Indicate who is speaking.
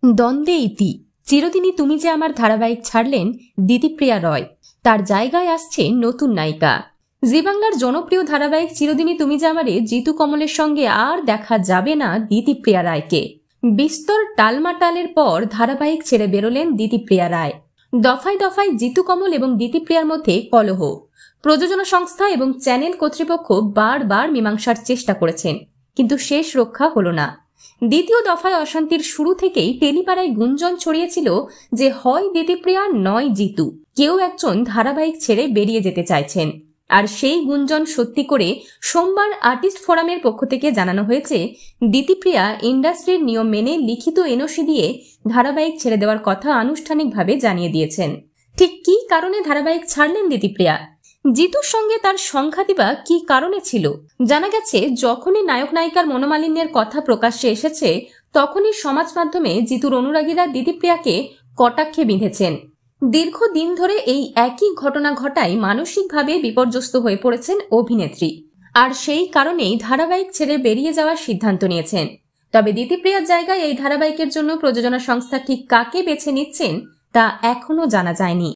Speaker 1: দ্বন্দ্বে ইতি। চিরদিনই তুমি যে আমার ধারাবাহিক ছাড়লেন দিতিপ্রিয়া রয়, তার জায়গায় আসছে নতুন নায়িকা। জি বাংলার জনপ্রিয় ধারাবাহিক চিরদিনই তুমি যে আমারে জিতু কমলের সঙ্গে আর দেখা যাবে না দিতিপ্রিয়া রায়কে। বিস্তর টালমাটালের পর ধারাবাহিক ছেড়ে বেরোলেন দিতিপ্রিয়া রায়। দফায় দফায় জিতু কমল এবং দিতিপ্রিয়ার মধ্যে কলহ। প্রযোজনা সংস্থা এবং চ্যানেল কর্তৃপক্ষ বারবার মীমাংসার চেষ্টা করেছেন, কিন্তু শেষ রক্ষা হলো না। দ্বিতীয় দফায় অশান্তির শুরু থেকেই টেলিপাড়ায় গুঞ্জন ছড়িয়েছিল যে হয় দিতিপ্রিয়া নয় জিতু, কেউ একজন ধারাবাহিক ছেড়ে বেরিয়ে যেতে চাইছেন। আর সেই গুঞ্জন সত্যি করে সোমবার আর্টিস্ট ফোরামের পক্ষ থেকে জানানো হয়েছে দিতিপ্রিয়া ইন্ডাস্ট্রির নিয়ম মেনে লিখিত এনওসি দিয়ে ধারাবাহিক ছেড়ে দেওয়ার কথা আনুষ্ঠানিকভাবে জানিয়ে দিয়েছেন। ঠিক কী কারণে ধারাবাহিক ছাড়লেন দিতিপ্রিয়া? জিতুর সঙ্গে তার সংঘাতই বা কি কারণে ছিল? জানা গেছে যখনই নায়ক নায়িকার মনোমালিন্যের কথা প্রকাশ্যে এসেছে তখনই সমাজ মাধ্যমে জিতুর অনুরাগীরা দিতিপ্রিয়াকে কটাক্ষে বিঁধেছেন। দীর্ঘদিন ধরে এই একই ঘটনা ঘটায় মানসিকভাবে বিপর্যস্ত হয়ে পড়েছেন অভিনেত্রী, আর সেই কারণেই ধারাবাহিক ছেড়ে বেরিয়ে যাওয়ার সিদ্ধান্ত নিয়েছেন। তবে দিতিপ্রিয়ার জায়গায় এই ধারাবাহিকের জন্য প্রযোজনা সংস্থা ঠিক কাকে বেছে নিচ্ছেন তা এখনো জানা যায়নি।